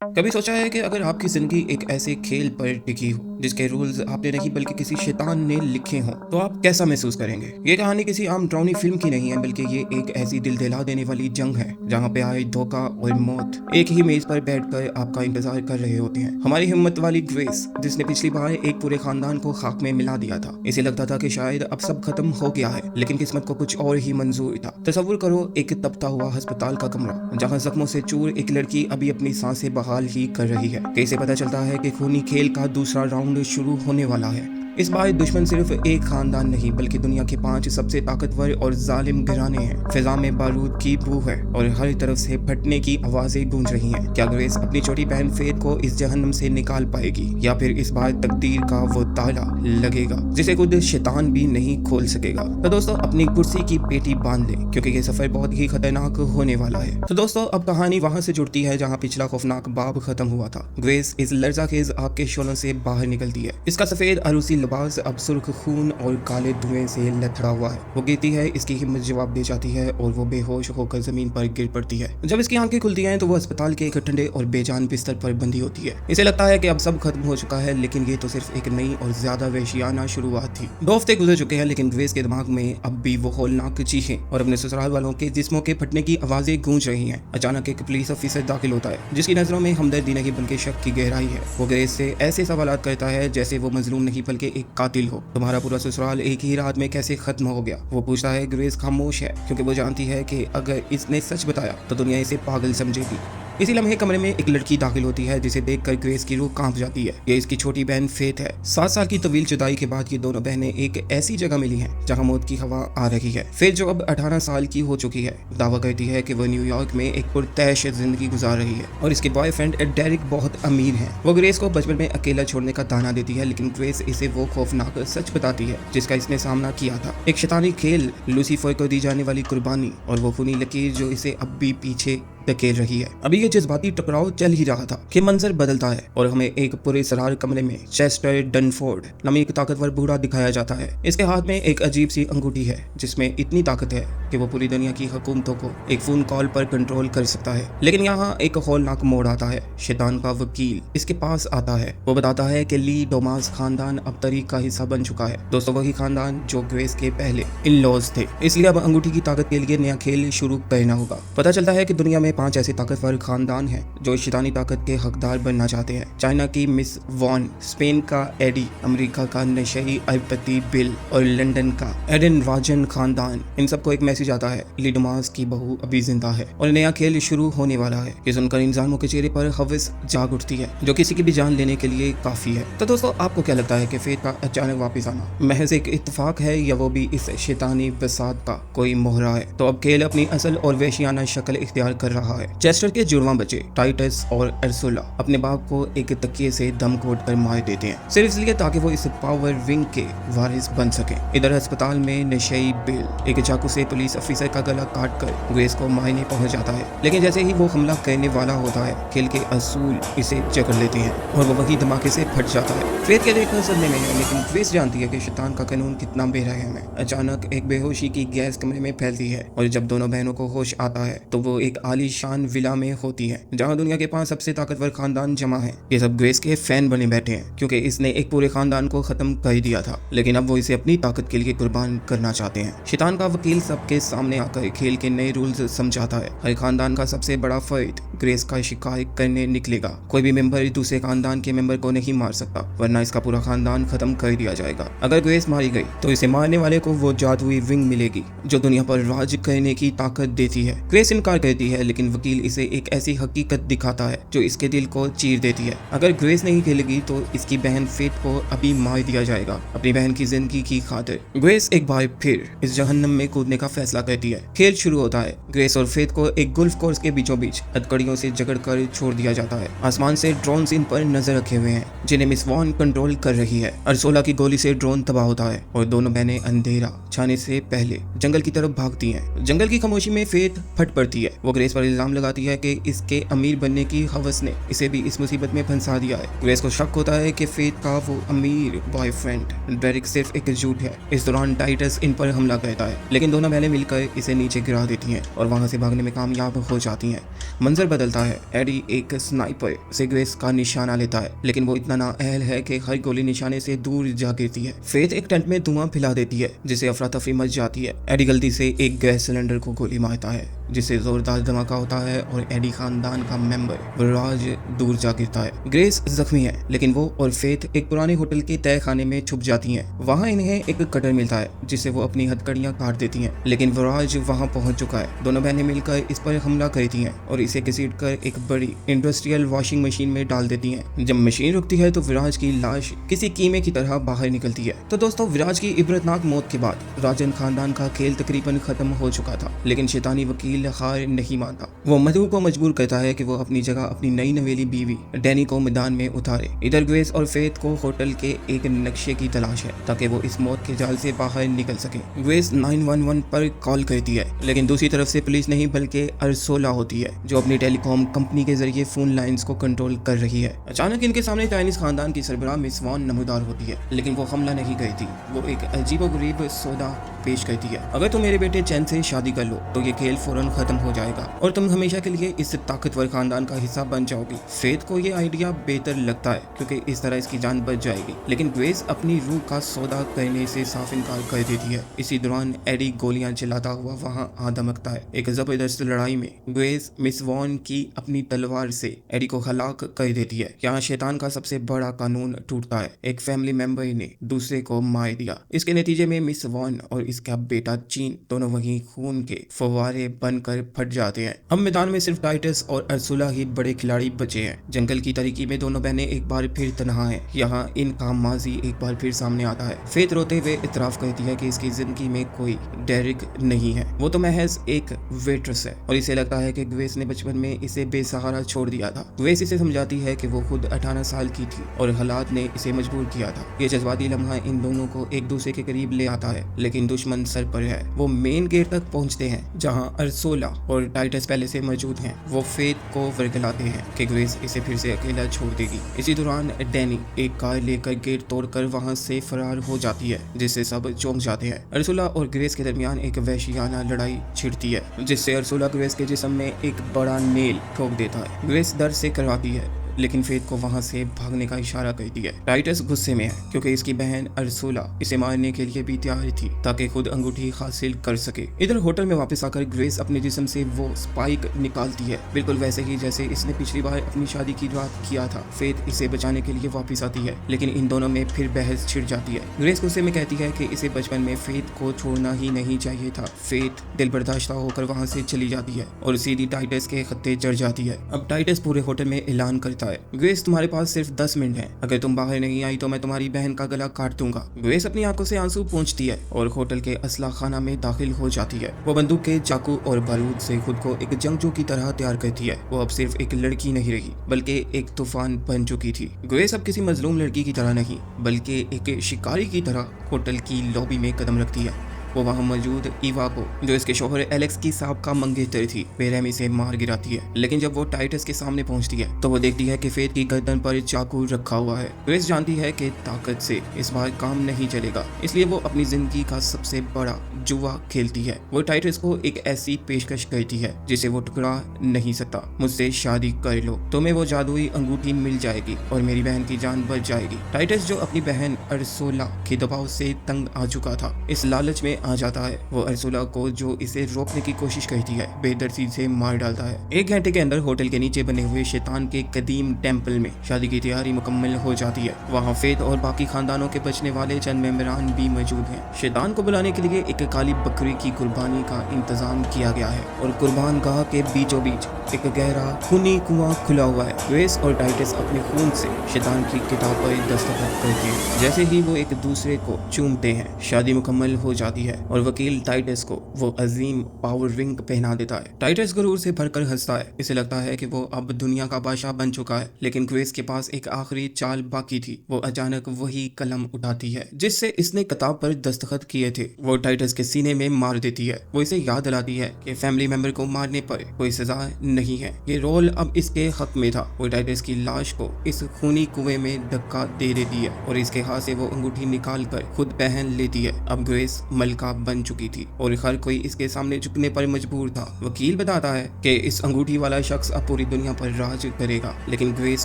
कभी सोचा है कि अगर आपकी जिंदगी एक ऐसे खेल पर टिकी हो जिसके रूल्स आपने नहीं बल्कि किसी शैतान ने लिखे हों, तो आप कैसा महसूस करेंगे? ये कहानी किसी आम ड्राउनी फिल्म की नहीं है, बल्कि ये एक ऐसी दिल दहला देने वाली जंग है जहाँ पे आए धोखा और मौत एक ही मेज पर बैठकर आपका इंतजार कर रहे होते हैं। हमारी हिम्मत वाली ग्रेस, जिसने पिछली बार एक पूरे खानदान को खाक में मिला दिया था, इसे लगता था कि शायद अब सब खत्म हो गया है, लेकिन किस्मत को कुछ और ही मंजूर था। तस्वुर करो एक तपता हुआ अस्पताल का कमरा जहाँ जख्मों से चूर एक लड़की अभी अपनी सांसें बहाल ही कर रही है। कैसे पता चलता है कि खूनी खेल का दूसरा राउंड शुरू होने वाला है। इस बार दुश्मन सिर्फ एक खानदान नहीं बल्कि दुनिया के 5 सबसे ताकतवर और जालिम घराने हैं। फिजा में बारूद की बू है और हर तरफ से फटने की आवाजें गूंज रही हैं। क्या ग्रेस अपनी छोटी बहन फेथ को इस जहन्नम से निकाल पाएगी, या फिर इस बार तकदीर का वो ताला लगेगा जिसे खुद शैतान भी नहीं खोल सकेगा? तो दोस्तों, अपनी कुर्सी की पेटी बांध लें, क्योंकि ये सफर बहुत ही खतरनाक होने वाला है। तो दोस्तों, अब कहानी वहां से जुड़ती है जहाँ पिछला खौफनाक बाब खत्म हुआ था। ग्रेस इस लर्जाखेज आग के शोलों से बाहर निकलती है। इसका सफेद अरूसी लिबास अब सुर्ख खून और काले धुएं से लथड़ा हुआ है। वो गिरती है, इसकी हिम्मत जवाब दे जाती है और वो बेहोश होकर जमीन पर गिर पड़ती है। जब इसकी आंखें खुलती हैं तो वो अस्पताल के एक ठंडे और बेजान बिस्तर पर बंधी होती है। इसे लगता है कि अब सब खत्म हो चुका है, लेकिन ये तो सिर्फ एक नई और ज्यादा वहशियाना शुरुआत थी। 2 हफ्ते गुजर चुके हैं, लेकिन ग्रेस के दिमाग में अब भी वो होलनाक चीखें और अपने ससुराल वालों के जिस्मों के फटने की आवाजें गूंज रही हैं। अचानक एक पुलिस ऑफिसर दाखिल होता है, जिसकी नजरों में हमदर्दी नहीं बल्कि शक की गहराई है। वो ग्रेस से ऐसे सवाल करता है जैसे वो मजलूम नहीं बल्कि एक कातिल हो। तुम्हारा पूरा ससुराल एक ही रात में कैसे खत्म हो गया? वो पूछता है। ग्रेस खामोश है, क्योंकि वो जानती है कि अगर इसने सच बताया तो दुनिया इसे पागल समझेगी। इसी लम्हे कमरे में एक लड़की दाखिल होती है, जिसे देखकर ग्रेस की रूह कांप जाती है। ये इसकी छोटी बहन फेथ है। 7 साल की तवील जुदाई के बाद ये दोनों बहनें एक ऐसी जगह मिली हैं जहां मौत की हवा आ रही है। फेथ, जो अब 18 साल की हो चुकी है, दावा करती है कि वो न्यूयॉर्क में एक पुरतैश जिंदगी गुजार रही है और इसके बॉयफ्रेंड डेरिक बहुत अमीर है। वो ग्रेस को बचपन में अकेला छोड़ने का ताना देती है, लेकिन ग्रेस इसे वो खौफनाक सच बताती है जिसका इसने सामना किया था। एक शैतानी खेल, लूसीफर को दी जाने वाली कुर्बानी और वो खूनी लकीर जो इसे अब भी पीछे धकेल रही है। अभी ये जज्बाती टकराव चल ही रहा था कि मंजर बदलता है और हमें एक पूरे सरार कमरे में चेस्टर डनफोर्ड नामी एक ताकतवर बूढ़ा दिखाया जाता है। इसके हाथ में एक अजीब सी अंगूठी है जिसमें इतनी ताकत है कि वो पूरी दुनिया की हुकूमतों को एक फोन कॉल पर कंट्रोल कर सकता है। लेकिन यहाँ एक हौलनाक मोड़ आता है। शैतान का वकील इसके पास आता है। वो बताता है कि ली डोमास खानदान अब तरीक का हिस्सा बन चुका है। दोस्तों, वही खानदान जो ग्रेस के पहले इन लॉज थे। इसलिए अब अंगूठी की ताकत के लिए नया खेल शुरू करना होगा। पता चलता है कि दुनिया में 5 ऐसे ताकतवर खानदान हैं जो शैतानी ताकत के हकदार बनना चाहते हैं। चाइना की मिस वॉन, स्पेन का एडी, अमेरिका का नशई अरबती बिल और लंदन का एडन राजन खानदान। इन सबको एक मैसेज आता है, लिडमास की बहू अभी जिंदा है और नया खेल शुरू होने वाला है। ये सुनकर इंसानों के चेहरे पर हवस जाग उठती है, जो किसी की भी जान लेने के लिए काफी है। तो दोस्तों, आपको क्या लगता है कि फेथ का अचानक वापस आना महज एक इत्तेफाक है, या वो भी इस शैतानी बसात का कोई मोहरा है? तो अब खेल अपनी असल और वहशियाना शक्ल इख्तियार कर रहा है। चेस्टर के जुड़वां बच्चे टाइटस और अर्सुला अपने बाप को एक तकिए से दम घोट कर मार देते हैं, सिर्फ इसलिए ताकि वो इस पावर विंग के वारिस बन सके। इधर अस्पताल में नशई बिल एक चाकू से पुलिस ऑफिसर का गला काट कर ग्रेस को मारने पहुंच जाता है, लेकिन जैसे ही वो हमला करने वाला होता है, खेल के असूल इसे जकड़ लेते हैं और वो वही धमाके से फट जाता है। फेथ के देखना सदमे में है, लेकिन ग्रेस जानती है कि शैतान का कानून कितना बेरहम है। अचानक एक बेहोशी की गैस कमरे में फैलती है और जब दोनों बहनों को होश आता है तो वो एक आलीशान विला में होती है जहां दुनिया के 5 सबसे ताकतवर खानदान जमा हैं। ये सब ग्रेस के फैन बने बैठे हैं, क्योंकि इसने एक पूरे खानदान को खत्म कर दिया था, लेकिन अब वो इसे अपनी ताकत के लिए कुर्बान करना चाहते हैं। शैतान का वकील सबके सामने आकर खेल के नए रूल्स समझाता है। हर खानदान का सबसे बड़ा फर्द ग्रेस का शिकार करने निकलेगा। कोई भी मेंबर दूसरे खानदान के मेंबर को नहीं मार सकता, वरना इसका पूरा खानदान खत्म कर दिया जाएगा। अगर ग्रेस मारी गई तो इसे मारने वाले को वो जादुई विंग मिलेगी जो दुनिया पर राज करने की ताकत देती है। ग्रेस इनकार करती है, लेकिन वकील इसे एक ऐसी हकीकत दिखाता है जो इसके दिल को चीर देती है। अगर ग्रेस नहीं खेलेगी तो इसकी बहन फेथ को अभी मार दिया जाएगा, अपनी बहन की जिंदगी की खातिर। ग्रेस एक बार फिर इस जहन्नम में कूदने का फैसला करती है। खेल शुरू होता है। ग्रेस और फेथ को एक गोल्फ कोर्स के बीचों बीच हथकड़ियों से जकड़कर छोड़ दिया जाता है। आसमान से ड्रोन इन पर नजर रखे हुए हैं, जिन्हें मिस वॉन कंट्रोल कर रही है। अर्सोला की गोली से ड्रोन तबाह होता है और दोनों बहनें अंधेरा छाने से पहले जंगल की तरफ भागती हैं। जंगल की खामोशी में फेथ फट पड़ती है। वो ग्रेस पर इल्जाम लगाती है कि इसके अमीर बनने की हवस ने इसे भी इस मुसीबत में फंसा दिया है। ग्रेस को शक होता है कि फेथ का वो अमीर बॉयफ्रेंड डेरिक सिर्फ एक झूठ है। इस दौरान टाइटस इन पर हमला करता है, लेकिन दोनों बहनें मिलकर इसे नीचे गिरा देती हैं और वहां से भागने में कामयाब हो जाती हैं। मंजर बदलता है। एडी एक स्नाइपर से ग्रेस का निशाना लेता है, लेकिन वो इतना नाअहल है कि हर गोली निशाने से दूर जा गिरती है। फेथ एक टेंट में धुआं फैला देती है, जिससे अफरा तफरी मच जाती है। एडी गलती से एक गैस सिलेंडर को गोली मारता है, जिससे जोरदार धमाका होता है और एडी खानदान का मेंबर विराज दूर जा गिरता है। ग्रेस जख्मी है, लेकिन वो और फेथ एक पुराने होटल के तय खाने में छुप जाती हैं। वहां इन्हें एक कटर मिलता है, जिससे वो अपनी हथकड़ियां काट देती हैं, लेकिन विराज वहां पहुंच चुका है। दोनों बहनें मिलकर इस पर हमला करती हैं और इसे घसीटकर एक बड़ी इंडस्ट्रियल वॉशिंग मशीन में डाल देती हैं। जब मशीन रुकती है तो विराज की लाश किसी कीमे की तरह बाहर निकलती है। तो दोस्तों, विराज की इबरतनाक मौत के बाद राजन खानदान का खेल तकरीबन खत्म हो चुका था, लेकिन शैतानी वकील हार नहीं मानता। वो मधु को मजबूर करता है कि वो अपनी जगह अपनी नई नवेली बीवी डैनी को मैदान में उतारे। इधर ग्रेस और फेथ को होटल के एक नक्शे की तलाश है, ताकि वो इस मौत के जाल से बाहर निकल सके। ग्रेस 911 पर कॉल करती है, लेकिन दूसरी तरफ से पुलिस नहीं बल्कि अरसोला होती है, जो अपनी टेलीकॉम कंपनी के जरिए फोन लाइंस को कंट्रोल कर रही है। अचानक इनके सामने चाइनीज खानदान की सरबराह मिस वॉन नमूदार होती है, लेकिन वो हमला नहीं करती। वो एक अजीबोगरीब सौदा पेश करती है। अगर तुम मेरे बेटे चैन से शादी कर लो तो ये खेल फौरन खत्म हो जाएगा और तुम हमेशा के लिए इस ताकतवर खानदान का हिस्सा बन जाओगी। फेथ को ये आइडिया बेहतर लगता है, क्योंकि इस तरह इसकी जान बच जाएगी, लेकिन ग्रेस अपनी रूह का सौदा करने से साफ इनकार कर देती है। इसी दौरान एडी गोलियां चलाता हुआ वहां आ धमकता है। एक जबरदस्त लड़ाई में ग्रेस मिस वॉन की अपनी तलवार से एडी को हलाक कर देती है। यहाँ शैतान का सबसे बड़ा कानून टूटता है। एक फैमिली मेंबर ने दूसरे को मार दिया। इसके नतीजे में मिस वॉन और इसका बेटा चीन दोनों वही खून के फव्वारे बनकर फट जाते हैं। अब मैदान में सिर्फ टाइटस और अर्सुला ही बड़े खिलाड़ी बचे हैं। जंगल की तरीकी में दोनों बहनें एक बार फिर तनहा हैं। यहाँ इनका माजी एक बार फिर सामने आता है। फेथ रोते हुए इतराफ करती है कि इसकी जिंदगी में कोई डेरिक नहीं है, वो तो महज एक वेट्रेस है, और इसे लगता है कि ग्रेस ने बचपन में इसे बेसहारा छोड़ दिया था। ग्रेस इसे समझाती है कि वो खुद 18 साल की थी और हालात ने इसे मजबूर किया था। ये जज्बाती लम्हा इन दोनों को एक दूसरे के करीब ले आता है, लेकिन दुश्मन सर पर है। वो मेन गेट तक पहुंचते हैं, जहां अर्सोला और टाइटस पहले से मौजूद हैं। वो फेथ को वर्गलाते हैं कि ग्रेस इसे फिर से अकेला छोड़ देगी। इसी दौरान डैनी एक कार लेकर गेट तोड़कर वहां से फरार हो जाती है, जिससे सब चौंक जाते हैं। अर्सोला और ग्रेस के दरमियान एक वहशियाना लड़ाई छिड़ती है, जिससे अर्सोला ग्रेस के जिस्म में एक बड़ा नेल ठोक देता है। ग्रेस दर्द से करवाती है, लेकिन फेथ को वहां से भागने का इशारा करती है। टाइटस गुस्से में है, क्योंकि इसकी बहन अर्सोला इसे मारने के लिए भी तैयार थी, ताकि खुद अंगूठी हासिल कर सके। इधर होटल में वापस आकर ग्रेस अपने जिस्म से वो स्पाइक निकालती है, बिल्कुल वैसे ही जैसे इसने पिछली बार अपनी शादी की रात किया था। फेथ इसे बचाने के लिए वापस आती है, लेकिन इन दोनों में फिर बहस छिड़ जाती है। ग्रेस गुस्से में कहती है कि इसे बचपन में फेथ को छोड़ना ही नहीं चाहिए था। फेथ दिल बर्दाश्त होकर वहां से चली जाती है और सीधी टाइटस के खत्ते चढ़ जाती है। अब टाइटस पूरे होटल में ऐलान करता है, ग्रेस तुम्हारे पास सिर्फ 10 मिनट हैं। अगर तुम बाहर नहीं आई तो मैं तुम्हारी बहन का गला काट दूंगा। ग्रेस अपनी आंखों से आंसू पोंछती है और होटल के असला खाना में दाखिल हो जाती है। वो बंदूक के चाकू और बारूद से खुद को एक जंगजू की तरह तैयार करती है। वो अब सिर्फ एक लड़की नहीं रही, बल्कि एक तूफान बन चुकी थी। ग्रेस अब किसी मजलूम लड़की की तरह नहीं, बल्कि एक शिकारी की तरह होटल की लॉबी में कदम रखती है। वो वहाँ मौजूद ईवा को, जो इसके शोहर एलेक्स की साबका मंगेतर थी, बेरहमी से मार गिराती है। लेकिन जब वो टाइटस के सामने पहुंचती है तो वो देखती है कि फेथ की गर्दन पर चाकू रखा हुआ है। ग्रेस जानती है कि ताकत से इस बार काम नहीं चलेगा, इसलिए वो अपनी जिंदगी का सबसे बड़ा जुआ खेलती है। वो टाइटस को एक ऐसी पेशकश करती है जिसे वो टुकरा नहीं सकता। मुझसे शादी कर लो, तुम्हें वो जादुई अंगूठी मिल जाएगी और मेरी बहन की जान बच जाएगी। टाइटस, जो अपनी बहन अर्सोला के दबाव से तंग आ चुका था, इस लालच में आ जाता है। वो अर्सोला को, जो इसे रोकने की कोशिश करती है, बेदर्दी से मार डालता है। 1 घंटे के अंदर होटल के नीचे बने हुए शैतान के कदीम टेम्पल में शादी की तैयारी मुकम्मल हो जाती है। वहाँ फेथ और बाकी खानदानों के बचने वाले चंद मेंबरान भी मौजूद हैं। शैतान को बुलाने के लिए एक काली बकरी की कुर्बानी का इंतजाम किया गया है और कुर्बान गाह के बीचों बीच एक गहरा खूनी कुआं खुला हुआ है। ग्रेस और टाइटस अपने खून से शैतान की किताब पर दस्तखत करते हैं। जैसे ही वो एक दूसरे को चूमते हैं, शादी मुकम्मल हो जाती है। है और वकील टाइटस को वो अजीम पावर रिंग पहना देता है। टाइटस गुरूर से भरकर हंसता है। इसे लगता है कि वो अब दुनिया का बादशाह बन चुका है, लेकिन ग्रेस के पास एक आखिरी चाल बाकी थी। वो अचानक वही कलम उठाती है जिससे इसने किताब पर दस्तखत किए थे। वो टाइटस के सीने में मार देती है। वो इसे याद दिलाती है कि फैमिली मेंबर को मारने पर कोई सजा नहीं है, ये रोल अब इसके हक में था। वो टाइटस की लाश को इस खूनी कुएं में धक्का दे देती है और इसके हाथ से वो अंगूठी निकाल कर खुद पहन लेती है। अब ग्रेस मलका बन चुकी थी और हर कोई इसके सामने झुकने पर मजबूर था। वकील बताता है कि इस अंगूठी वाला शख्स अब पूरी दुनिया पर राज करेगा, लेकिन ग्रेस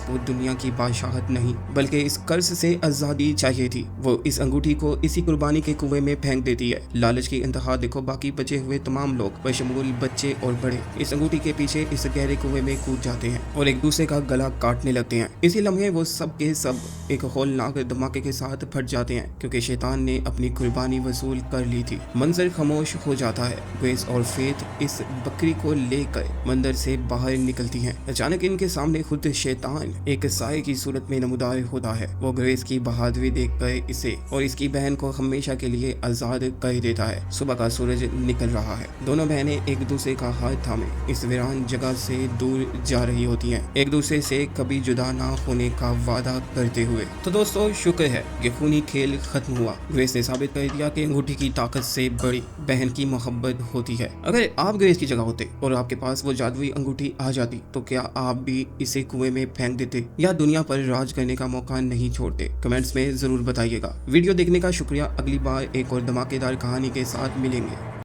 को दुनिया की बादशाहत नहीं बल्कि इस कर्ज से आजादी चाहिए थी। वो इस अंगूठी को इसी कुर्बानी के कुएं में फेंक देती है। लालच की इंतहा देखो बाकी बचे हुए तमाम लोग बशमूल बच्चे और बड़े इस अंगूठी के पीछे इस गहरे कुएं में कूद जाते हैं और एक दूसरे का गला काटने लगते हैं। इसी लम्हे वो सब के सब एक होलनाक धमाके के साथ फट जाते हैं क्योंकि शैतान ने अपनी कुर्बानी वसूल कर ली थी। मंजर खामोश हो जाता है। ग्रेस और फेथ इस बकरी को लेकर मंदिर से बाहर निकलती हैं। अचानक इनके सामने खुद शैतान एक साए की सूरत में नमूदार होता है। वो ग्रेस की बहादुरी देखकर इसे और इसकी बहन को हमेशा के लिए आजाद कर देता है। सुबह का सूरज निकल रहा है। दोनों बहनें एक दूसरे का हाथ थामे इस वीरान जगह से दूर जा रही होती हैं, एक दूसरे से कभी जुदा ना होने का वादा करते हुए। तो दोस्तों शुक्र है कि खूनी खेल खत्म हुआ। ग्रेस ने साबित कर दिया कि अंगूठी की ताकत से बड़ी बहन की मोहब्बत होती है। अगर आप ग्रेस की जगह होते और आपके पास वो जादुई अंगूठी आ जाती तो क्या आप भी इसे कुएं में फेंक देते या दुनिया पर राज करने का मौका नहीं छोड़ते? कमेंट्स में जरूर बताइएगा। वीडियो देखने का शुक्रिया। अगली बार एक और धमाकेदार कहानी के साथ मिलेंगे।